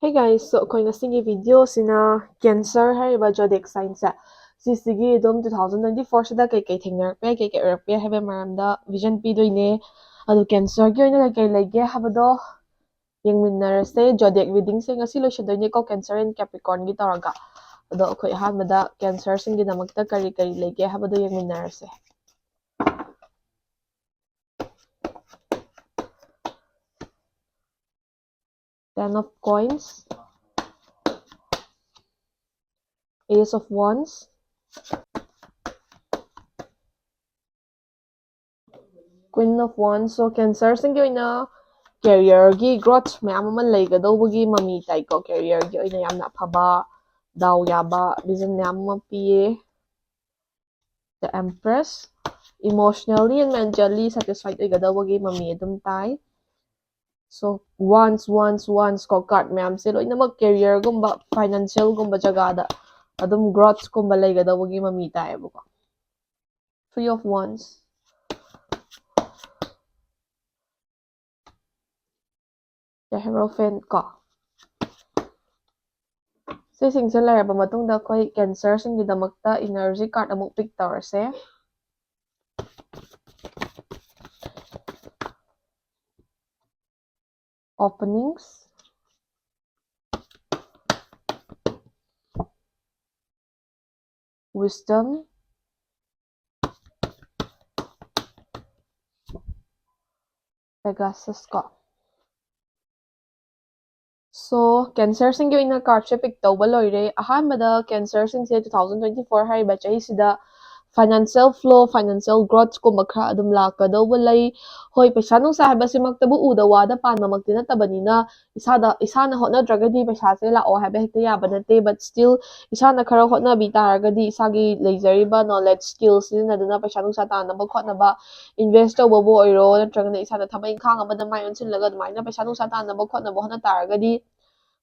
Hey guys, so ꯑꯩꯈꯣꯏ ꯉꯁꯤꯒꯤ ꯚꯤꯗꯤꯑꯣꯁꯤꯅ cancer ꯍꯥꯏꯔꯤꯕ ꯖꯣꯗꯤꯑꯦꯛ ꯁꯥꯏꯟꯁꯦ ꯁꯤꯁꯤꯒꯤ ꯑꯗꯨꯝ 2024ꯁꯤꯗ ꯀꯩꯀꯩ ꯊꯦꯡꯅꯔꯛꯄ ꯌꯥꯏ ꯀꯩꯀꯩ ꯑꯣꯏꯔꯛꯄ ꯌꯥꯏ ꯍꯥꯏꯕ ꯃꯔꯝꯗ ꯚꯤꯖꯟ ꯄꯤꯗꯣꯏꯅꯦ ꯑꯗꯣ ꯀꯦꯟꯁꯔꯒꯤ ꯑꯣꯏꯅ ꯀꯩꯀꯩ ꯂꯩꯒꯦ ꯍꯥꯏꯕꯗꯣ ꯌꯦꯡꯃꯤꯟꯅꯔꯁꯦ ꯖꯣꯗꯤꯑꯦꯛ ꯔꯤꯗꯤꯡꯁꯦ ꯉꯁꯤ ꯂꯣꯏꯁꯤꯟꯗꯣꯏꯅꯦꯀꯣ ꯀꯦꯟꯁꯔ ꯑꯦꯟ ꯀꯦꯄ꯭ꯔꯤꯀꯣꯔꯟꯒꯤ ꯇꯧꯔꯒ ꯑꯗꯣ ꯑꯩꯈꯣꯏ ꯑꯍꯥꯟꯕꯗ ꯀꯦꯟꯁꯔꯁꯤꯡꯒꯤꯗꯃꯛꯇ ꯀꯔꯤ ꯀꯔꯤ ꯂꯩꯒꯦ ꯍꯥꯏꯕꯗꯣ ꯌꯦꯡꯃꯤꯟꯅꯔꯁꯦ Ten of Coins, Ace of Wands, Queen of Wands. So ꯀꯦꯟꯁꯔꯁꯤꯡꯒꯤ ꯑꯣꯏꯅ ꯀꯦꯔꯤꯌꯔꯒꯤ ꯒ꯭ꯔꯣꯊ ꯃꯌꯥꯝ ꯑꯃ ꯂꯩꯒꯗꯧꯕꯒꯤ ꯃꯃꯤ ꯇꯥꯏꯀꯣ ꯀꯦꯔꯤꯌꯔꯒꯤ ꯑꯣꯏꯅ ꯌꯥꯝꯅ ꯑꯐꯕ ꯗꯥꯎ ꯌꯥꯕ ꯚꯤꯖꯟ ꯃꯌꯥꯝ ꯑꯃ ꯄꯤꯌꯦ ꯗ ꯑꯦꯝꯄ꯭ꯔꯦꯁ ꯏꯃꯣꯁꯅꯦꯜꯂꯤ ꯑꯦꯟ ꯃꯦꯟꯇꯦꯜꯂꯤ ꯁꯦꯇꯤꯁꯐꯥꯏꯠ ꯑꯣꯏꯒꯗꯧꯕꯒꯤ ꯃꯃꯤ ꯑꯗꯨꯝ ꯇꯥꯏ ꯁꯣ ꯋꯥꯟꯁ ꯀꯣ ꯀꯥꯔꯠ ꯃꯌꯥꯝꯁꯦ ꯂꯣꯏꯅꯃꯛ ꯀꯦꯔꯤꯌꯔꯒꯨꯝꯕ ꯐꯥꯏꯅꯥꯟꯁꯤꯌꯦꯜꯒꯨꯝꯕ ꯖꯒꯥꯗ ꯑꯗꯨꯝ ꯒ꯭ꯔꯣꯊꯀꯨꯝꯕ ꯂꯩꯒꯗꯧꯕꯒꯤ ꯃꯃꯤ ꯇꯥꯏꯌꯦꯕꯀꯣ ꯊ꯭ꯔꯤ ꯑꯣꯐ ꯋꯥꯟꯁ ꯗ ꯍꯦꯔꯣꯐꯦꯟ ꯀꯣ ꯁꯤꯁꯤꯡꯁꯦ ꯂꯩꯔꯕ ꯃꯇꯨꯡꯗ ꯑꯩꯈꯣꯏ ꯀꯦꯟꯁꯔꯁꯤꯡꯒꯤꯗꯃꯛꯇ ꯏꯅꯔꯖꯤ ꯀꯥꯔꯠ ꯑꯃꯨꯛ ꯄꯤꯛ ꯇꯧꯔꯁꯦ openings, wisdom, Pegasus ko. So, ꯀꯦꯟꯁꯔꯁꯤꯡꯒꯤ ꯑꯣꯏꯅ ꯀꯥꯔꯠꯁꯦ ꯄꯤꯛ ꯇꯧꯕ ꯂꯣꯏꯔꯦ ꯑꯍꯥꯟꯕꯗ ꯀꯦꯟꯁꯔꯁꯤꯡꯁꯦ 2024 ꯍꯥꯏꯔꯤꯕ ꯆꯍꯤꯁꯤꯗ ꯐꯥꯏꯅꯥꯟꯁꯤꯌꯦꯜ ꯐ꯭ꯂꯣ ꯐꯥꯏꯅꯥꯟꯁꯤꯌꯦꯜ ꯒ꯭ꯔꯣꯊꯀꯨꯝꯕ ꯈꯔ ꯑꯗꯨꯝ ꯂꯥꯛꯀꯗꯧꯕ ꯂꯩ ꯍꯣꯏ ꯄꯩꯁꯥ ꯅꯨꯡꯁꯥ ꯍꯥꯏꯕꯁꯤꯃꯛꯇꯕꯨ ꯎꯗ ꯋꯥꯗ ꯄꯥꯟꯕꯃꯛꯇꯤ ꯅꯠꯇꯕꯅꯤꯅ ꯏꯁꯥꯅ ꯍꯣꯠꯅꯗ꯭ꯔꯒꯗꯤ ꯄꯩꯁꯥꯁꯦ ꯂꯥꯛꯑꯣ ꯍꯥꯏꯕ ꯍꯦꯛꯇ ꯌꯥꯕ ꯅꯠꯇꯦ ꯕꯠ ꯁ꯭ꯇꯤꯜ ꯏꯁꯥꯅ ꯈꯔ ꯍꯣꯠꯅꯕꯤ ꯇꯥꯔꯒꯗꯤ ꯏꯁꯥꯒꯤ ꯂꯩꯖꯔꯤꯕ ꯅꯣꯂꯦꯖ ꯁ꯭ꯀꯤꯜ ꯁꯤꯖꯤꯟꯅꯗꯨꯅ ꯄꯩꯁꯥ ꯅꯨꯡꯁꯥ ꯇꯥꯟꯅꯕ ꯈꯣꯠꯅꯕ ꯏꯟꯚꯦꯁ ꯇꯧꯕꯕꯨ ꯑꯣꯏꯔꯣ ꯅꯠꯇ꯭ꯔꯒꯅ ꯏꯁꯥꯗ ꯊꯕꯛ ꯏꯪꯈꯥꯡ ꯑꯃꯗ ꯃꯥꯏ ꯑꯣꯟꯁꯤꯜꯂꯒ ꯑꯗꯨꯃꯥꯏꯅ ꯄꯩꯁꯥ ꯅꯨꯡꯁꯥ ꯇꯥꯟꯅꯕ ꯈꯣꯠꯅꯕ ꯍꯣꯠꯅ ꯇꯥꯔꯒꯗꯤ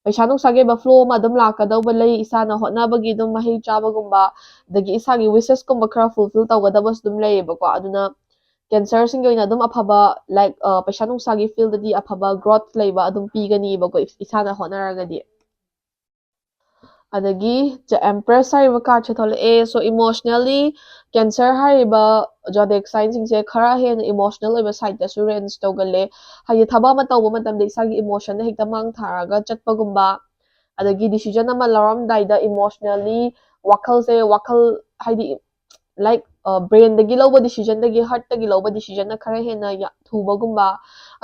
ꯄꯩꯁꯥ ꯅꯨꯡꯁꯥꯒꯤ ꯐ꯭ꯂꯣ ꯑꯃ ꯑꯗꯨꯝ ꯂꯥꯛꯀꯗꯧꯕ ꯂꯩ ꯏꯁꯥꯅ ꯍꯣꯠꯅꯕꯒꯤ ꯑꯗꯨꯝ ꯃꯍꯩ ꯆꯥꯕꯒꯨꯝꯕ ꯑꯗꯒꯤ ꯏꯁꯥꯒꯤ ꯋꯤꯁꯦꯁꯀꯨꯝꯕ ꯈꯔ ꯐꯨꯜꯐꯤꯜ ꯇꯧꯒꯗꯕꯁꯨ ꯑꯗꯨꯝ ꯂꯩꯌꯦꯕꯀꯣ ꯑꯗꯨꯅ ꯀꯦꯟꯁꯔꯁꯤꯡꯒꯤ ꯑꯣꯏꯅ ꯑꯗꯨꯝ ꯑꯐꯕ ꯂꯥꯏꯛ ꯄꯩꯁꯥ ꯅꯨꯡꯁꯥꯒꯤ ꯐꯤꯜꯗꯗꯤ ꯑꯐꯕ ꯒ꯭ꯔꯣꯊ ꯂꯩꯕ ꯑꯗꯨꯝ ꯄꯤꯒꯅꯤꯕꯀꯣ ꯏꯁꯥꯅ ꯍꯣꯠꯅꯔꯒꯗꯤ ꯑꯗꯒꯤ ꯗ ꯑꯦꯝꯄ꯭ꯔꯦꯁ ꯍꯥꯏꯔꯤꯕ ꯀꯥꯔꯠꯁꯦ ꯊꯣꯛꯂꯛꯑꯦ ꯁꯣ ꯏꯃꯣꯁꯅꯦꯜꯂꯤ ꯀꯦꯟꯁꯔ ꯍꯥꯏꯔꯤꯕ ꯖꯣꯗꯤꯑꯦꯛ ꯁꯥꯏꯟꯁꯤꯡꯁꯦ ꯈꯔ ꯍꯦꯟꯅ ꯏꯃꯣꯁꯅꯦꯜ ꯑꯣꯏꯕ ꯁꯥꯏꯠꯇꯁꯨ ꯔꯦꯟꯖ ꯇꯧꯒꯜꯂꯦ ꯍꯥꯏꯗꯤ ꯊꯕꯛ ꯑꯃ ꯇꯧꯕ ꯃꯇꯝꯗ ꯏꯁꯥꯒꯤ ꯏꯃꯣꯁꯟꯗ ꯍꯦꯛꯇ ꯃꯥꯡ ꯊꯥꯔꯒ ꯆꯠꯄꯒꯨꯝꯕ ꯑꯗꯒꯤ ꯗꯤꯁꯤꯖꯟ ꯑꯃ ꯂꯧꯔꯝꯗꯥꯏꯗ ꯏꯃꯣꯁꯅꯦꯜꯂꯤ ꯋꯥꯈꯜ ꯍꯥꯏꯗꯤ ꯂꯥꯏꯛ ꯕ꯭ꯔꯦꯟꯗꯒꯤ ꯂꯧꯕ ꯗꯤꯁꯤꯖꯟꯗꯒꯤ ꯍꯥꯔꯠꯇꯒꯤ ꯂꯧꯕ ꯗꯤꯁꯤꯖꯟꯅ ꯈꯔ ꯍꯦꯟꯅ ꯊꯨꯕꯒꯨꯝꯕ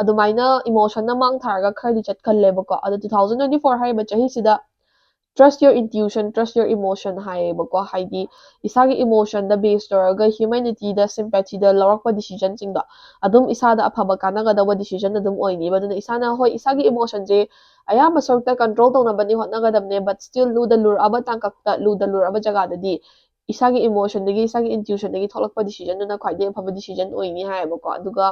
ꯑꯗꯨꯃꯥꯏꯅ ꯏꯃꯣꯁꯟꯅ ꯃꯥꯡ ꯊꯥꯔꯒ ꯈꯔꯗꯤ ꯆꯠꯀꯜꯂꯦꯕꯀꯣ ꯑꯗꯣ 2024 ꯍꯥꯏꯔꯤꯕ ꯆꯍꯤꯁꯤꯗ trust your intuition trust your emotion ꯍꯥꯏꯌꯦꯕꯀꯣ ꯍꯥꯏꯗꯤ ꯏꯁꯥꯒꯤ ꯏꯃꯣꯁꯟꯗ ꯕꯦꯁ ꯇꯧꯔꯒ ꯍ꯭ꯌꯨꯃꯦꯅꯤꯇꯤꯗ ꯁꯤꯝꯄꯦꯊꯤꯗ ꯂꯧꯔꯛꯄ ꯗꯤꯁꯤꯖꯟꯁꯤꯡꯗꯣ ꯑꯗꯨꯝ ꯏꯁꯥꯗ ꯑꯐꯕ ꯀꯥꯟꯅꯒꯗꯧꯕ ꯗꯤꯁꯤꯖꯟ ꯑꯗꯨꯝ ꯑꯣꯏꯅꯤꯕ ꯑꯗꯨꯅ ꯏꯁꯥꯅ ꯍꯣꯏ ꯏꯁꯥꯒꯤ ꯏꯃꯣꯁꯟꯁꯦ ꯑꯌꯥꯝꯕ ꯁꯔꯨꯛꯇ ꯀꯟꯇ꯭ꯔꯣꯜ ꯇꯧꯅꯕꯅꯤ ꯍꯣꯠꯅꯒꯗꯕꯅꯦ ꯕꯠ ꯁ꯭ꯇꯤꯜ ꯂꯨꯗ ꯂꯨꯔꯛꯑꯕ ꯇꯥꯡꯀꯛꯇ ꯂꯨꯗ ꯂꯨꯔꯛꯑꯕ ꯖꯒꯥꯗꯗꯤ ꯏꯁꯥꯒꯤ ꯏꯃꯣꯁꯟꯗꯒꯤ ꯏꯁꯥꯒꯤ ꯏꯟꯇ꯭ꯌꯨꯁꯟꯗꯒꯤ ꯊꯣꯛꯂꯛꯄ ꯗꯤꯁꯤꯖꯟꯗꯨꯅ ꯈ꯭ꯋꯥꯏꯗꯒꯤ ꯑꯐꯕ ꯗꯤꯁꯤꯖꯟ ꯑꯣꯏꯅꯤ ꯍꯥꯏꯌꯦꯕꯀꯣ ꯑꯗꯨꯒ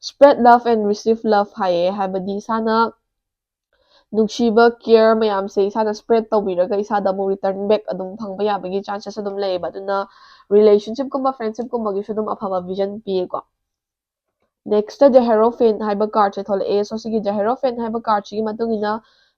spread love and receipt love ꯍꯥꯏꯌꯦ ꯍꯥꯏꯕꯗꯤ ꯏꯁꯥꯅ ꯅꯨꯡꯁꯤꯕ ꯀꯦꯌꯔ ꯃꯌꯥꯝꯁꯦ ꯏꯁꯥꯅ ꯁ꯭ꯄ꯭ꯔꯦꯗ ꯇꯧꯕꯤꯔꯒ ꯏꯁꯥꯗ ꯑꯃꯨꯛ ꯔꯤꯇꯔꯟ ꯕꯦꯛ ꯑꯗꯨꯝ ꯐꯪꯕ ꯌꯥꯕꯒꯤ ꯆꯥꯟꯁꯦꯁ ꯑꯗꯨꯝ ꯂꯩꯌꯦꯕ ꯑꯗꯨꯅ ꯔꯤꯂꯦꯁꯟꯁꯤꯞꯀꯨꯝꯕ ꯐ꯭ꯔꯦꯟꯗꯁꯤꯞꯀꯨꯝꯕꯒꯤꯁꯨ ꯑꯗꯨꯝ ꯑꯐꯕ ꯚꯤꯖꯟ ꯄꯤꯌꯦꯀꯣ ꯅꯦꯛꯁꯇ ꯗ ꯍꯦꯔꯣꯐꯦꯟ ꯍꯥꯏꯕ ꯀꯥꯔꯠꯁꯦ ꯊꯣꯛꯂꯛꯑꯦ ꯁꯣ ꯁꯤꯒꯤ ꯗ ꯍꯦꯔꯣꯐꯦꯟ ꯍꯥꯏꯕ ꯀꯥꯔꯠꯁꯤꯒꯤ ꯃꯇꯨꯡ ꯏꯟꯅ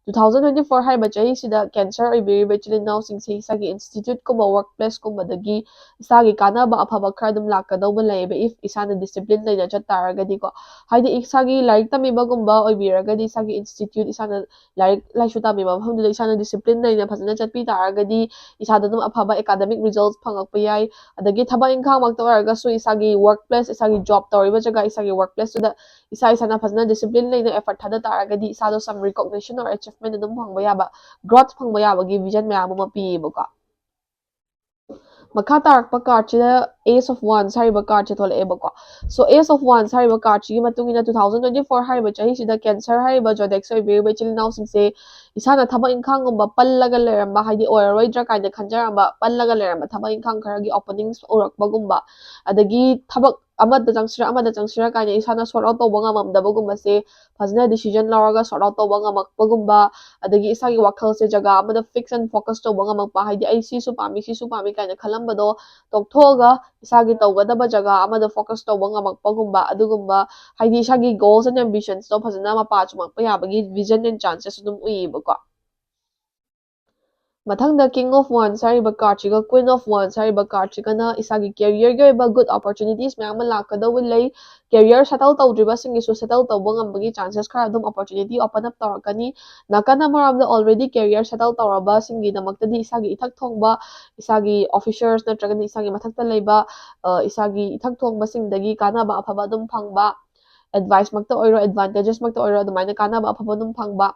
2024 ꯍꯥꯏꯔꯤꯕ ꯆꯍꯤꯁꯤꯗ ꯀꯦꯟꯁꯔ ꯑꯣꯏꯕꯤꯔꯤꯕ ꯏꯆꯤꯜ ꯏꯅꯥꯎꯁꯤꯡꯁꯦ ꯏꯁꯥꯒꯤ ꯏꯟꯁꯇꯤꯇ꯭ꯌꯨꯠꯀꯨꯝꯕ ꯋꯥꯔꯛ ꯄ꯭ꯂꯦꯁꯀꯨꯝꯕꯗꯒꯤ ꯏꯁꯥꯒꯤ ꯀꯥꯟꯅꯕ ꯑꯐꯕ ꯈꯔ ꯑꯗꯨꯝ ꯂꯥꯛꯀꯗꯧꯕ ꯂꯩꯌꯦꯕ ꯏꯐ ꯏꯁꯥꯅ ꯗꯤꯁꯤꯄ꯭ꯂꯤꯟ ꯂꯩꯅ ꯆꯠ ꯇꯥꯔꯒꯗꯤꯀꯣ ꯍꯥꯏꯗꯤ ꯏꯁꯥꯒꯤ ꯂꯥꯏꯔꯤꯛ ꯇꯝꯃꯤꯕꯒꯨꯝꯕ ꯑꯣꯏꯕꯤꯔꯒꯗꯤ ꯏꯁꯥꯒꯤ ꯏꯟꯁꯇꯤꯇ꯭ꯌꯨꯠ ꯏꯁꯥꯅ ꯂꯥꯏꯔꯤꯛ ꯂꯥꯏꯁꯨ ꯇꯝꯃꯤꯕ ꯃꯐꯝꯗꯨꯗ ꯏꯁꯥꯅ ꯗꯤꯁꯤꯄ꯭ꯂꯤꯟ ꯂꯩꯅ ꯐꯖꯅ ꯆꯠꯄꯤ ꯇꯥꯔꯒꯗꯤ ꯏꯁꯥꯗ ꯑꯗꯨꯝ ꯑꯐꯕ ꯑꯦꯀꯥꯗꯃꯤꯛ ꯔꯤꯖꯜꯠ ꯐꯪꯉꯛꯄ ꯌꯥꯏ ꯑꯗꯒꯤ ꯊꯕꯛ ꯏꯪꯈꯥꯡꯃꯛꯇ ꯑꯣꯏꯔꯒꯁꯨ ꯏꯁꯥꯒꯤ ꯋꯥꯔꯛ ꯄ꯭ꯂꯦꯁ ꯏꯁꯥꯒꯤ ꯖꯣꯕ ꯇꯧꯔꯤꯕ ꯖꯒꯥ ꯏꯁꯥꯒꯤ ꯋꯥꯔꯛ ꯄ꯭ꯂꯦꯁꯇꯨꯗ ꯏꯁꯥꯅ ꯐꯖꯅ ꯗꯤꯁꯤꯄ꯭ꯂꯤꯟ ꯂꯩꯅ ꯑꯦꯐꯔꯠ ꯊꯥꯗ ꯇꯥꯔꯒꯗꯤ ꯏꯁꯥꯗꯣ ꯁꯝ ꯔꯤꯀꯣꯛꯅꯦꯁꯟ ꯑꯣꯔ ꯑꯦꯆꯤꯞꯃꯦꯟ ꯑꯗꯨꯝ ꯐꯪꯕ ꯌꯥꯕ ꯒ꯭ꯔꯣꯊ ꯐꯪꯕ ꯌꯥꯕꯒꯤ ꯚꯤꯖꯟ ꯃꯌꯥꯝ ꯑꯃ ꯄꯤꯌꯦꯕꯀꯣ ꯃꯈꯥ ꯇꯥꯔꯛꯄ ꯀꯥꯔꯠꯁꯤꯗ ꯑꯦꯁ ꯑꯣꯐ ꯋꯥꯟꯁ ꯍꯥꯏꯔꯤꯕ ꯀꯥꯔꯠꯁꯦ ꯊꯣꯛꯂꯛꯑꯦꯕꯀꯣ ꯁꯣ ꯑꯦꯁ ꯑꯣꯐ ꯋꯥꯟꯁ ꯍꯥꯏꯔꯤꯕ ꯀꯥꯔꯠꯁꯤꯒꯤ ꯃꯇꯨꯡ ꯏꯟꯅ 2024 ꯍꯥꯏꯔꯤꯕ ꯆꯍꯤꯁꯤꯗ ꯀꯦꯟꯁꯔ ꯍꯥꯏꯔꯤꯕ ꯖꯣꯗꯦꯛꯁ ꯑꯣꯏꯕꯤꯔꯤꯕ ꯏꯆꯤꯜ ꯏꯅꯥꯎꯁꯤꯡꯁꯦ ꯏꯁꯥꯅ ꯊꯕꯛ ꯏꯪꯈꯥꯡꯒꯨꯝꯕ ꯄꯜꯂꯒ ꯂꯩꯔꯝꯕ ꯍꯥꯏꯗꯤ ꯑꯣꯏꯔꯔꯣꯏꯗ꯭ꯔꯥ ꯀꯥꯏꯅ ꯈꯟꯖꯔꯝꯕ ꯄꯜꯂꯒ ꯂꯩꯔꯝꯕ ꯊꯕꯛ ꯏꯪꯈꯥꯡ ꯈꯔꯒꯤ ꯑꯣꯄꯅꯤꯡꯁ ꯎꯔꯛꯄꯒꯨꯝꯕ ꯑꯗꯒꯤ ꯊꯕꯛ ꯑꯃꯗ ꯆꯪꯁꯤꯔꯥ ꯀꯥꯏꯅ ꯏꯁꯥꯅ ꯁꯣꯔꯠ ꯑꯥꯎꯠ ꯇꯧꯕ ꯉꯝꯃꯝꯗꯕꯒꯨꯝꯕꯁꯦ ꯐꯖꯅ ꯗꯤꯁꯤꯖꯟ ꯂꯧꯔꯒ ꯁꯣꯔꯠ ꯑꯥꯎꯠ ꯇꯧꯕ ꯉꯝꯃꯛꯄꯒꯨꯝꯕ ꯑꯗꯒꯤ ꯏꯁꯥꯒꯤ ꯋꯥꯈꯜꯁꯦ ꯖꯒꯥ ꯑꯃꯗ ꯐꯤꯛꯁ ꯑꯦꯟ ꯐꯣꯀꯁ ꯇꯧꯕ ꯉꯝꯃꯛꯄ ꯍꯥꯏꯗꯤ ꯑꯩ ꯁꯤꯁꯨ ꯄꯥꯝꯃꯤ ꯀꯥꯏꯅ ꯈꯜꯂꯝꯕꯗꯣ ꯇꯣꯛꯊꯣꯛꯑꯒ ꯏꯁꯥꯒꯤ ꯇꯧꯒꯗꯕ ꯖꯒꯥ ꯑꯃꯗ ꯐꯣꯀꯁ ꯇꯧꯕ ꯉꯝꯃꯛꯄꯒꯨꯝꯕ ꯑꯗꯨꯒꯨꯝꯕ ꯍꯥꯏꯗꯤ ꯏꯁꯥꯒꯤ ꯒꯣꯜꯁ ꯑꯦꯟ ꯑꯦꯝꯕꯤꯁꯟꯁꯇꯣ ꯐꯖꯅ ꯃꯄꯥ ꯆꯨꯝꯃꯛꯄ ꯌꯥꯕꯒꯤ ꯚꯤꯖꯟ ꯑꯦꯟ ꯆꯥꯟꯁꯦꯁ ꯑꯗꯨꯝ ꯎꯏꯌꯦꯕꯀꯣ Mathangda King of Wands hariba card chiga Queen of Wands hariba card chigana isagi career gi oiba good opportunities mayam ama lakadawi lei career settle tawdriba singisu settle tawba ngambagi chances khara adum opportunity open up tawrakani nakana maramda already career settle tawraba singi damaktadi isagi ithak thongba isagi officers natragani isagi mathakta leiba isagi ithak thongba singdagi kanaba afaba adum phangba advice makta oiro advantages makta oiro adumaina kanaba afaba adum phangba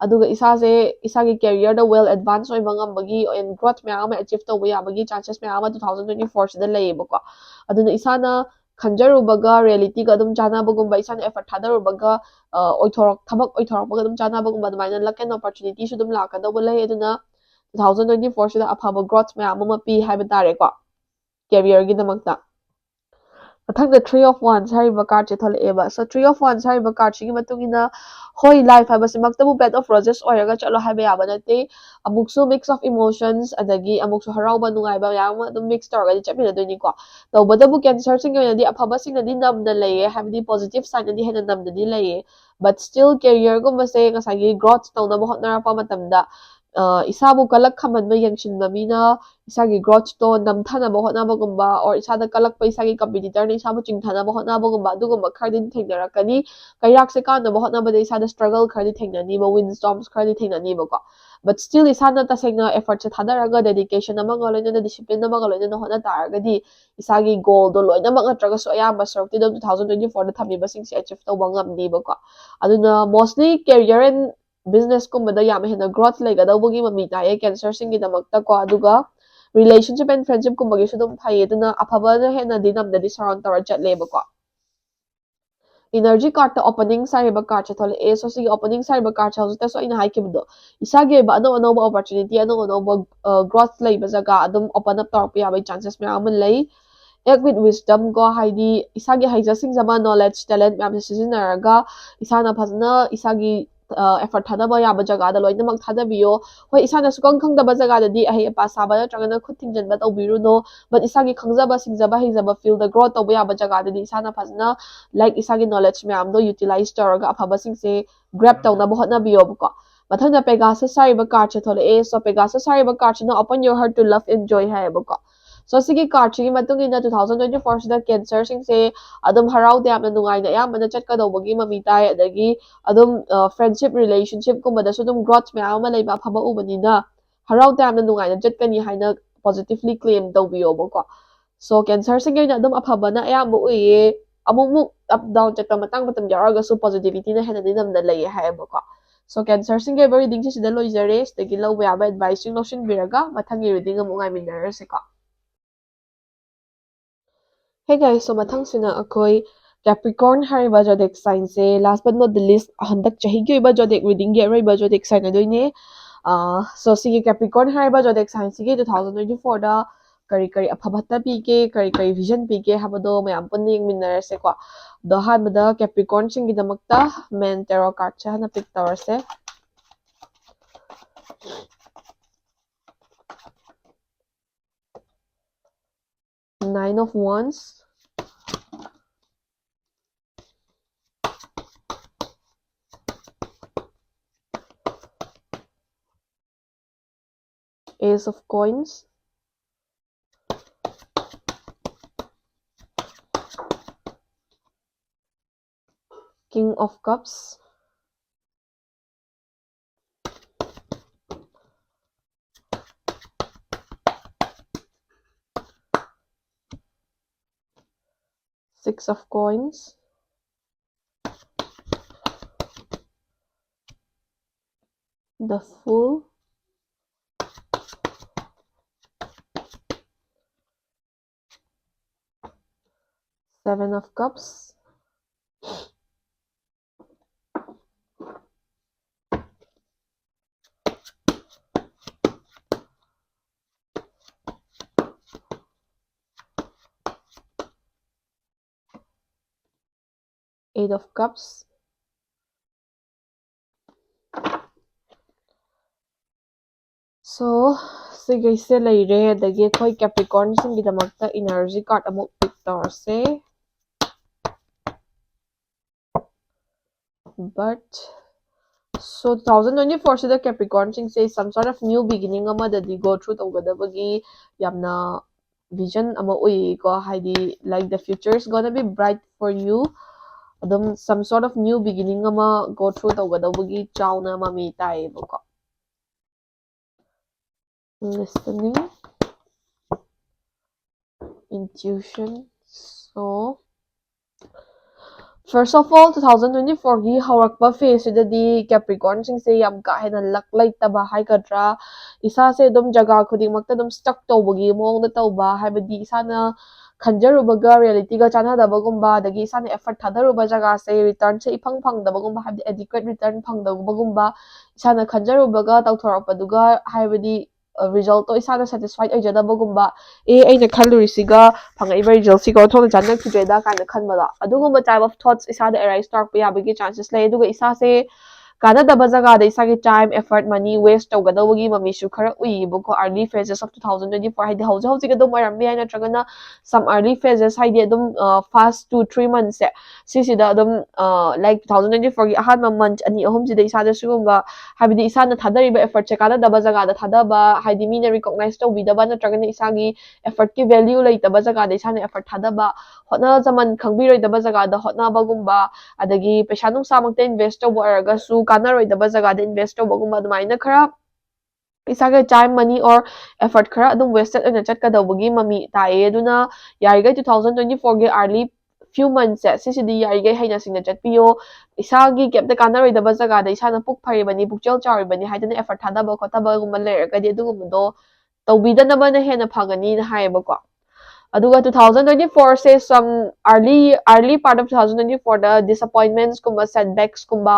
aduga isase isagi career da well advanced oiba ngambagi and growth mayam ama achieve tawba yabagi chances mayam ama 2024 sida leibako aduna isana khanjarubaga reality ga adum chanabagumba isana effort thadarubaga oithorok thabak oithorokbaga adum chanabagumba adumaina luck and opportunity su adum lakadawba lei aduna 2024 sida afaba growth mayam ama pi haiba tare ko career gi damakta mathangda Three of Wands hariba card che tholeba so Three of Wands hariba card chi matungina hoi life haiba simaktabu bed of roses oiraga chalo haiba yaba nate amuksu mix of emotions adagi amuksu harauba nungaiba yama adum mix tawraga di chapina doini ko tawbadabu cancer sing yadi afaba sing nadi namna leye habdi positive sign nadi hena namna di leye but still career gumba se ngasagi growth tawna ba hotnarapa matamda isabu kalak khamanba yangshinba mina isagi growth to namthanaba hotnabagumba or isada kalakpa isagi competitor na isabu chingthanaba hotnabagumba adugumba khardin thengnarakani kayakse kanaba hotnabada isada struggle khardi thengnani ba windstorms khardi thengnani ba ko but still isana tasengna effort se thadaraga dedication amaga loina discipline amaga loina hotna taragadi isagi goal do loina mak natraga so ayamba sorti 2024 da thamiba singse achieve tawba ngamni ba ko aduna mostly career and business kumbada yam hena growth legadawbagi mami taye cancer singidamakta ko aduga relationship and friendship kumbagi su dum phai aduna afaba na hena dinamdadi surround tawra chatleba ko energy card ta opening sariba card cha thole so sigi opening sariba card cha hausta so ina haikibdo isage ba ano ano opportunity ano ano growth leiba jaga adum open up tawra ya bai chances me am lei act with wisdom go haidi isagi haija singjama knowledge talent ma'am sizinaraga isana phazna isagi effort thadaba yaba jaga da loina mak thadabiyo hoi isana sukang khangdaba jaga da di ahi pa saba trangana khut thingjanba tawbiru no but isagi khangjaba singjaba hijaba feel the growth tawba yaba jaga da di isana phazna like isagi knowledge ma'am do utilize tawraga afaba singse grab tawna ba hotna biyo ko mathangna Pegasus sariba card cha thole so Pegasus sariba card china open your heart to love enjoy hai ba ko so sigi card chigi matung ina 2024 sida cancer singse adum harau de amna nungai na yamana chatkadawbagi mami tai adagi adum friendship relationship kumbada su adum growth me ama leiba phaba ubanina harau de amna nungai na chatkani haina positively claim tawbiyo bako so cancer singi na adum aphaba na ayamba uye amumuk up down chatka matang matam yaraga su positivity na hena dinam na lei hai bako so cancer singi very ding sida loizare stegi law yaba advice yung lotion biraga mathangi reading amu ngai minarase ka Hey guys, so mathang-sina akoy Capricorn hariba zodiac sign se last but not the least handak chahi gi oiba zodiac reading gi ariba zodiac sign adoine so sige Capricorn hariba zodiac sign sige 2024 da kari aphabata pige kari vision pige habado mayam punni yengminarase ko do habada Capricorn singi damakta main tarot card cha na pick tawrase Nine of Wands, Ace of Coins, King of Cups, Six of Coins, the Fool, Seven of Cups, Eight of Cups, so sige se leire adagi akhoi Capricorn singi damakta energy card amuk pick tawrse but So 2024 sida Capricorn singse some sort of new beginning amadadi go through tawgadabagi yamna vision ama ui ko haidi like the future is gonna be bright for you. Some sort of new beginning ama go through tawgadabagi chawna mami tai bako. Listening, intuition. So first of all 2024 gi haurakpa phase sidadi Capricorn singse yam ka hena luck laitaba haikadra isa se dum jaga khudingmakta dum stuck tawbagi mawngda tawba haibadi isana khanjarubaga reality ga chanadabagumba dagi isana effort thadaruba jaga se return se iphang phangdabagumba haibadi adequate return phangdabagumba isana khanjarubaga tawthorakpaduga haibadi result to isana satisfied oijadabagumba aina khalurisiga phangaiba result sigo thona janna khidreda kaina khanbada adugumba type of thoughts isada arise start pa yabagi chances lay aduga isase kanadaba jagada isagi time effort money waste tawgadawagi mamisu khara uibuko early phases of 2024 haidi hauji adum arambi haina tragana some early phases haidi adum fast 2-3 months sisida adum like 2024 gi ahan month ani ahum sida isada sugumba habidi isana thadariba effort che kanadaba jagada thadaba haidi mina recognize tawbidaba natragana isagi effort ki value laitaba jagada isana effort thadaba hotna zaman khangbiroidaba jagada hotna bagumba adagi paisa nungsa makta invest tawba aragasu kanaroidaba jagada invest tawbagumba adumaina khara isaga time money or effort khara adum wasted oina chatkadawbagi mami tae aduna yarigai 2024 gi early few months sisidi yarigai haina singna chatpiyo isagi kepta kanaroidaba jagada isana puk pharibani pukchel chawribani haidana effort thadaba khotaba gumba leragadi adugumdo tawbidanaba na hena phagani na haibako aduga 2024 se some early part of 2024 the disappointments kumba setbacks kumba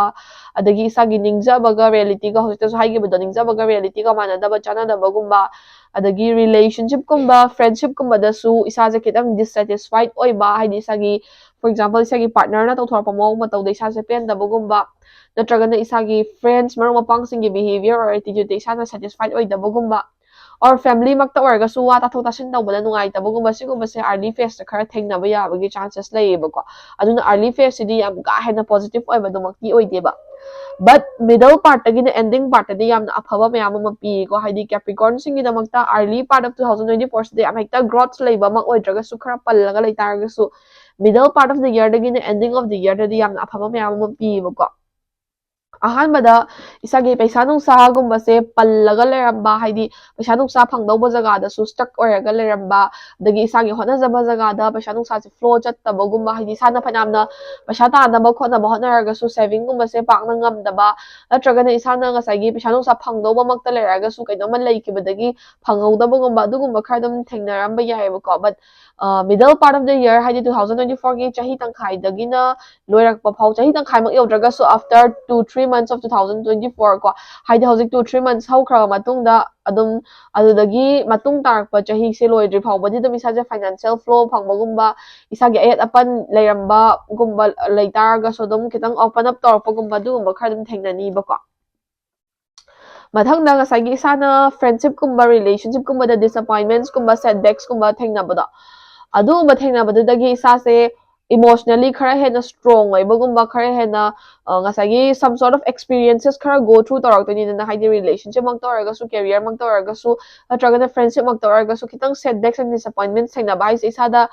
adagi isagi ningjabaga reality ga hojita so haigibada ningjabaga reality ga manadaba chanadaba gumba adagi relationship kumba friendship kumba da su isaje kitang dissatisfied oiba haidi isagi for example isagi partner na tawthorpa mawng matawda isaje pendaba gumba natragana isagi friends marung mapang singi behavior or attitude isana satisfied oidaba gumba or family makta oirgasu wa tathok tasin tawbada nungaitaba sigumba se early phase ta khara thengnaba yabagi chances layebako aduna early phase sidi yam ka hena positive oibadumakti oideba but middle part tagina ending part tadi yamna aphaba mayam ama pi ko haidi Capricorn singi damakta early part of 2024 sidi amekta growth laiba mak oidragasu khara pallaga laitargasu middle part of the year tagina ending of the year tadi yamna aphaba mayam ama pi bako ahanbada isagi paisa nungsa gumbase pallaga leramba haidi paisa nungsa phangdauba jagada su stuck oiraga leramba dagi isagi hotnajaba jagada paisa nungsa se flow chattaba gumba haidi sana phanamna paisa tanaba khotnaba hotnaraga su saving gumbase pakna ngamdaba natragana isana ngasagi paisa nungsa phangdauba makta leraga su kainoma leikibadagi phanghaudaba gumba adugumba khardam thengnaramba yaibako but middle part of the year haidi 2024 gi chahi tangkhai dagina loirakpa phau chahi tangkhai mak yodraga su after 2-3 months of 2024 ko haidi hojik 2-3 months haukhra matungda adum adudagi matung tarakpa chahi se loidri phawbadi dum isaje financial flow phangbagumba isagi ayat apan leiramba gumba leitaraga so dum kitang open up torpa gumba dugumba khardum thengnani bako mathangda ngasagi isana friendship kumba relationship kumba da disappointments kumba setbacks kumba thengnabada adugumba thengnabadudagi isase emotionally khara hena strong oibagumba khara hena ngasagi some sort of experiences khara go through toraktani na haidi relationship mak toraga su career mak toraga su natraga friendship mak toraga su kitang setbacks and disappointments thengnaba haise isada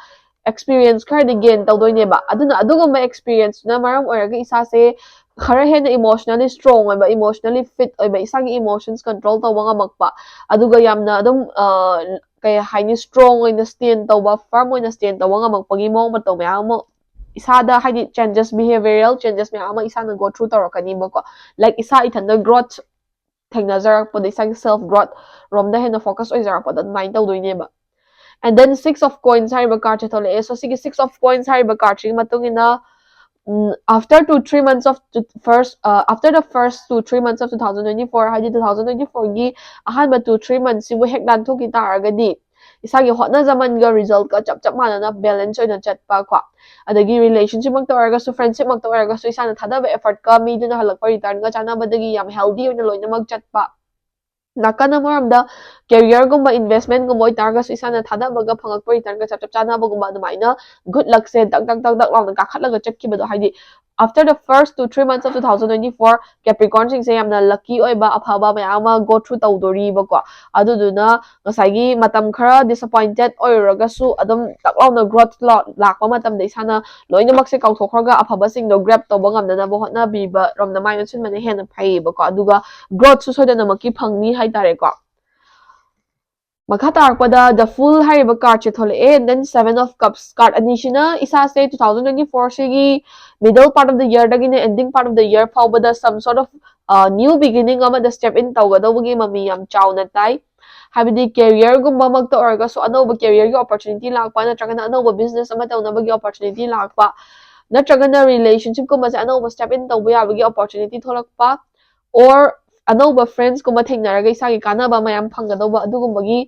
experience khara di gain tawdoineba aduna adugumba experience na maram oiraga isase khara hena emotionally strong oiba emotionally fit oiba isagi emotions control tawba ngamakpa aduga yamna adum kaya haini strong oina stand tawba firm oina stand tawba ngamakpagi mawng mataw mayam mo isada haidi changes behavioral changes mayam ama isana go through tawrakani bako like isa ithanda growth thengnajarakpod isagi self growth romda hena focus oijarakpod admine tawdoineba and then 6 of coins hariba card chatole so sigi 6 of coins hariba card ring matungina after 2-3 months of after the first 2-3 months of 2024 haidi 2024 gi ahanba 2-3 months sibu hekdan thoki taragadi isagi hotna zaman ga result ka chap manana balance oina chatpa kwa adagi relationship mak tawaraga su friendship mak tawaraga su isana thadaba effort ka mi duna halakpa return ga chana badagi yam healthy oina loina mak chatpa ꯅꯥꯀꯟ ꯑꯃꯔꯣꯝꯗ ꯀꯦꯔꯤꯌꯔꯒꯨꯝꯕ ꯏꯟꯚꯦꯁꯃꯦꯟꯒꯨꯝꯕ ꯑꯣꯏꯇꯥꯔꯒꯁꯨ ꯏꯁꯥꯅ ꯊꯥꯗꯕꯒ ꯐꯪꯉꯛꯄ ꯔꯤꯇꯔꯟꯒ ꯆꯞ ꯆꯥꯟꯅꯕꯒꯨꯝꯕ ꯑꯗꯨꯃꯥꯏꯅ good ꯂꯛꯁꯦ ꯗꯛ ꯗꯛ ꯗꯛ ꯗꯛ ꯂꯥꯎꯅ ꯀꯥꯈꯠꯂꯒ ꯆꯠꯈꯤꯕꯗꯣ ꯍꯥꯏꯗꯤ after the first 2-3 months of 2024 Capricorn-ꯁꯤꯡꯁꯦ ꯌꯥꯝꯅ lucky ꯑꯣꯏꯕ ꯑꯐꯕ ꯃꯌꯥꯝ ꯑꯃ go through ꯇꯧꯗꯣꯔꯤꯕꯀꯣ ꯑꯗꯨꯗꯨꯅ ꯉꯁꯥꯏꯒꯤ ꯃꯇꯝ ꯈꯔ disappointed ꯑꯣꯏꯔꯒꯁꯨ ꯑꯗꯨꯝ ꯇꯛ ꯂꯥꯎꯅ growth ꯂꯥꯛꯄ ꯃꯇꯝꯗ ꯏꯁꯥꯅ ꯂꯣꯏꯅꯃꯛꯁꯦ ꯀꯥꯎꯊꯣꯛꯈ꯭ꯔꯒ ꯑꯐꯕꯁꯤꯡꯗꯣ grab ꯇꯧꯕ ꯉꯝꯅꯅꯕ ꯍꯣꯠꯅꯕꯤꯕ ꯔꯣꯝꯗ ꯃꯥꯏ ꯑꯣꯟꯁꯤꯟꯕꯅ ꯍꯦꯟꯅ ꯐꯩꯌꯦꯕꯀꯣ ꯑꯗꯨꯒ growthꯁꯨ ꯁꯣꯏꯗꯅꯃꯛꯀꯤ ꯐꯪꯅꯤ ꯍꯥꯏꯇꯥꯔꯦꯀꯣ ꯃꯈꯥ ꯇꯥꯔꯛꯄꯗ the fool ꯍꯥꯏꯔꯤꯕ ꯀꯥꯔꯗꯁꯦ ꯊꯣꯛꯂꯛꯑꯦ and then 7 of cups card ꯑꯅꯤꯁꯤꯅ ꯏꯁꯥꯁꯦ 2024 ꯁꯤꯒꯤ middle part of the year ꯗꯒꯤꯅ ending part of the year ꯐꯥꯎꯕꯗ some sort of new beginning ꯑꯃꯗ step in ꯇꯧꯒꯗꯧꯕꯒꯤ ꯃꯃꯤ ꯌꯥꯝ ꯆꯥꯎꯅ ꯇꯥꯏ ꯍꯥꯏꯕꯗꯤ ꯀꯦꯔꯤꯌꯔꯒꯨꯝꯕ ꯃꯛꯇ ꯑꯣꯏꯔꯒꯁꯨ ꯑꯅꯧꯕ ꯀꯦꯔꯤꯌꯔꯒꯤ opportunity ꯂꯥꯛꯄ ꯅꯠꯇ꯭ꯔꯒꯅ ꯑꯅꯧꯕ business ꯑꯃ ꯇꯧꯅꯕꯒꯤ opportunity ꯂꯥꯛꯄ ꯅꯠꯇ꯭ꯔꯒꯅ relationship ꯀꯨꯝꯕꯁꯦ ꯑꯅꯧꯕ step in ꯇꯧꯕ ꯌꯥꯕꯒꯤ opportunity ꯊꯣꯛꯂꯛꯄ or ꯑꯅꯧꯕ friends ꯀꯨꯝꯕ ꯊꯦꯡꯅꯔꯒ ꯏꯁꯥꯒꯤ ꯀꯥꯟꯅꯕ ꯃꯌꯥꯝ ꯐꯪꯒꯗꯧꯕ ꯑꯗꯨꯒꯨꯝꯕꯒꯤ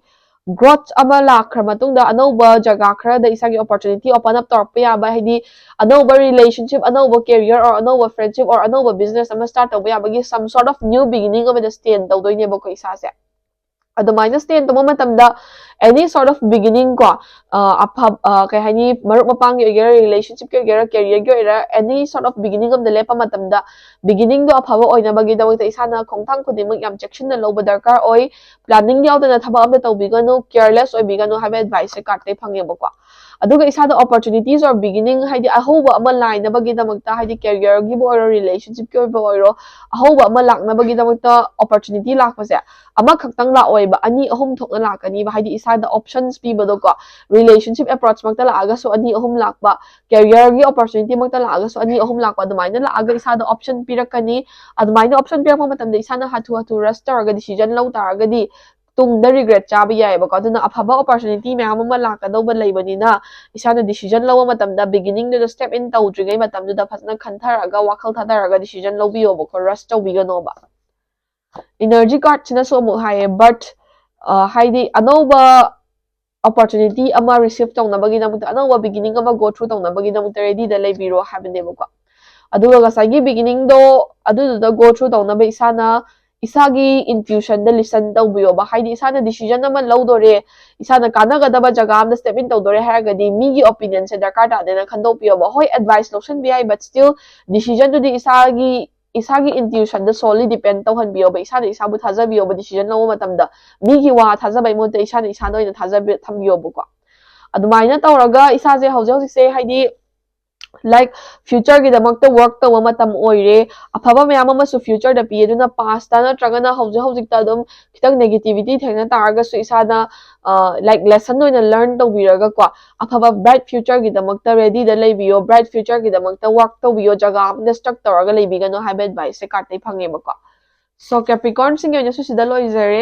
growth ꯑꯃ ꯂꯥꯛꯈ꯭ꯔ ꯃꯇꯨꯡꯗ ꯑꯅꯧꯕ ꯖꯒꯥ ꯈꯔꯗ ꯏꯁꯥꯒꯤ opportunity open up ꯇꯧꯔꯛꯄ ꯌꯥꯕ ꯍꯥꯏꯗꯤ ꯑꯅꯧꯕ relationship ꯑꯅꯧꯕ career or ꯑꯅꯧꯕ friendship or ꯑꯅꯧꯕ business ꯑꯃ start ꯇꯧꯕ ꯌꯥꯕꯒꯤ some sort of new beginning ꯑꯃꯗ stand ꯇꯧꯗꯣꯏꯅꯦꯕꯀꯣ ꯏꯁꯥꯁꯦ ꯑꯗꯨꯃꯥꯏꯅ stand ꯇꯧꯕ ꯃꯇꯝꯗ any sort of beginning ꯀꯣ ꯀꯩ ꯍꯥꯏꯅꯤ ꯃꯔꯨꯞ ꯃꯄꯥꯡꯒꯤ ꯑꯣꯏꯒꯦꯔꯥ relationshipꯀꯤ ꯑꯣꯏꯒꯦꯔꯥ careerꯒꯤ ꯑꯣꯏꯒꯦꯔꯥ any sort of beginning ꯑꯃꯗ ꯂꯦꯞꯄ ꯃꯇꯝꯗ beginningꯗꯣ ꯑꯐꯕ ꯑꯣꯏꯅꯕꯒꯤꯗꯃꯛꯇ ꯏꯁꯥꯅ ꯈꯣꯡꯊꯥꯡ ꯈꯨꯗꯤꯡꯃꯛ ꯌꯥꯝ ꯆꯦꯛꯁꯤꯟꯅ ꯂꯧꯕ ꯗꯔꯀꯥꯔ ꯑꯣꯏ ꯄ꯭ꯂꯥꯅꯤꯡ ꯌꯥꯎꯗꯅ ꯊꯕꯛ ꯑꯃ ꯇꯧꯕꯤꯒꯅꯨ ꯀꯦꯌꯔꯂꯦꯁ ꯑꯣꯏꯕꯤꯒꯅꯨ ꯍꯥꯏꯕ ꯑꯦꯗꯚꯥꯏꯁꯁꯦ ꯀꯥꯔꯗꯇꯩ ꯐꯪꯉꯦꯕꯀꯣ ꯑꯗꯨꯒ ꯏꯁꯥꯗ opportunities or beginning ꯍꯥꯏꯗꯤ ꯑꯍꯧꯕ ꯑꯃ ꯂꯥꯏꯅꯕꯒꯤꯗꯃꯛꯇ ꯍꯥꯏꯗꯤ careerꯒꯤꯕꯨ ꯑꯣꯏꯔꯣ relationshipꯀꯤ ꯑꯣꯏꯕ ꯑꯣꯏꯔꯣ ꯑꯍꯧꯕ ꯑꯃ ꯂꯥꯛꯅꯕꯒꯤꯗꯃꯛꯇ opportunity ꯂꯥꯛꯄꯁꯦ ꯑꯃꯈꯛꯇꯪ ꯂꯥꯛꯑꯣꯏꯕ ꯑꯅꯤ ꯑꯍꯨꯝ ꯊꯣꯛꯅ ꯂꯥꯛꯀꯅꯤꯕ ꯍꯥꯏꯗꯤ ꯏꯁꯥꯗ options ꯄꯤꯕꯗꯣꯀꯣ relationship approach ꯃꯛꯇ ꯂꯥꯛꯑꯒꯁꯨ ꯑꯅꯤ ꯑꯍꯨꯝ ꯂꯥꯛꯄ careerꯒꯤ opportunity ꯃꯛꯇ ꯂꯥꯛꯑꯒꯁꯨ ꯑꯅꯤ ꯑꯍꯨꯝ ꯂꯥꯛꯄ ꯑꯗꯨꯃꯥꯏꯅ ꯂꯥꯛꯑꯒ ꯏꯁꯥꯗ option ꯄꯤꯔꯛꯀꯅꯤ ꯑꯗꯨꯃꯥꯏꯅ option ꯄꯤꯔꯛꯄ ꯃꯇꯝꯗ ꯏꯁꯥꯅ ꯍꯥꯊꯨ ꯍꯥꯊꯨ rush ꯇꯧꯔꯒ decision ꯂꯧ ꯇꯥꯔꯒꯗꯤ ꯇꯨꯡꯗ regret ꯆꯥꯕ ꯌꯥꯏꯑꯕꯀꯣ ꯑꯗꯨꯅ ꯑꯐꯕ opportunity ꯃꯌꯥꯝ ꯑꯃ ꯂꯥꯛꯀꯗꯧꯕ ꯂꯩꯕꯅꯤꯅ ꯏꯁꯥꯅ decision ꯂꯧꯕ ꯃꯇꯝꯗ beginningꯗꯨꯗ step in ꯇꯧꯗ꯭ꯔꯤꯉꯩ ꯃꯇꯝꯗꯨꯗ ꯐꯖꯅ ꯈꯟꯊꯔꯒ ꯋꯥꯈꯜ ꯊꯥꯗꯔꯒ decision ꯂꯧꯕꯤꯌꯣꯕꯀꯣ rush ꯇꯧꯕꯤꯒꯅꯣꯕ energy cardꯁꯤꯅꯁꯨ ꯑꯃꯨꯛ ꯍꯥꯏꯌꯦ but ꯍꯥꯏꯗꯤ ꯑꯅꯧꯕ opportunity ꯑꯃ receive ꯇꯧꯅꯕꯒꯤꯗꯃꯛꯇ ꯑꯅꯧꯕ beginning ꯑꯃ go through ꯇꯧꯅꯕꯒꯤꯗꯃꯛꯇ readyꯗ ꯂꯩꯕꯤꯔꯣ ꯍꯥꯏꯕꯅꯦꯕꯀꯣ ꯑꯗꯨꯒ ꯉꯁꯥꯏꯒꯤ beginningꯗꯣ ꯑꯗꯨꯗꯨꯗ go through ꯇꯧꯅꯕ ꯏꯁꯥꯅ ꯏꯁꯥꯒꯤ intuitionꯗ listen ꯇꯧꯕꯤꯌꯣꯕ ꯍꯥꯏꯗꯤ ꯏꯁꯥꯅ decision ꯑꯃ ꯂꯧꯗꯣꯔꯦ ꯏꯁꯥꯅ ꯀꯥꯟꯅꯒꯗꯕ ꯖꯒꯥ ꯑꯃꯗ step in ꯇꯧꯗꯣꯔꯦ ꯍꯥꯏꯔꯒꯗꯤ ꯃꯤꯒꯤ opinionꯁꯦ ꯗꯔꯀꯥꯔ ꯇꯥꯗꯦꯅ ꯈꯟꯗꯣꯛꯄꯤꯌꯣꯕ ꯍꯣꯏ advice ꯂꯧꯁꯟꯕ ꯌꯥꯏ but still decisionꯗꯨꯗꯤ ꯏꯁꯥꯒꯤ intuitionꯗ solely depend ꯇꯧꯍꯟꯕꯤꯌꯣꯕ ꯏꯁꯥꯅ ꯏꯁꯥꯕꯨ ꯊꯥꯖꯕꯤꯌꯣꯕ decision ꯂꯧꯕ ꯃꯇꯝꯗ ꯃꯤꯒꯤ ꯋꯥ ꯊꯥꯖꯕꯩ ꯃꯍꯨꯠꯇ ꯏꯁꯥꯅ ꯑꯣꯏꯅ ꯊꯝꯕꯤꯌꯣꯕꯀꯣ ꯑꯗꯨꯃꯥꯏꯅ ꯇꯧꯔꯒ ꯏꯁꯥꯁꯦ ꯍꯧꯖꯤꯛꯁꯦ ꯍꯥꯏꯗꯤ like futureꯒꯤꯗꯃꯛꯇ work ꯇꯧꯕ ꯃꯇꯝ ꯑꯣꯏꯔꯦ ꯑꯐꯕ ꯃꯌꯥꯝ ꯑꯃꯁꯨ futureꯗ ꯄꯤ ꯑꯗꯨꯅ pastꯇ ꯅꯠꯇ꯭ꯔꯒꯅ ꯍꯧꯖꯤꯛꯇ ꯑꯗꯨꯝ ꯈꯤꯇꯪ negativity ꯊꯦꯡꯅ ꯇꯥꯔꯒꯁꯨ ꯏꯁꯥꯅ like lesson ꯑꯣꯏꯅ learn ꯇꯧꯕꯤꯔꯒꯀꯣ ꯑꯐꯕ bright futureꯒꯤꯗꯃꯛꯇ readyꯗ ꯂꯩꯕꯤꯌꯣ bright futureꯒꯤꯗꯃꯛꯇ work ꯇꯧꯕꯤꯌꯣ ꯖꯒꯥ ꯑꯃꯗ stuck ꯇꯧꯔꯒ ꯂꯩꯕꯤꯒꯅꯣ ꯍꯥꯏꯕ advice ꯁꯦ ꯀꯥꯔꯗꯇꯩ ꯐꯪꯉꯦꯕꯀꯣ so Capricorn ꯁꯤꯡꯒꯤ ꯑꯣꯏꯅꯁꯨ ꯁꯤꯗ ꯂꯣꯏꯖꯔꯦ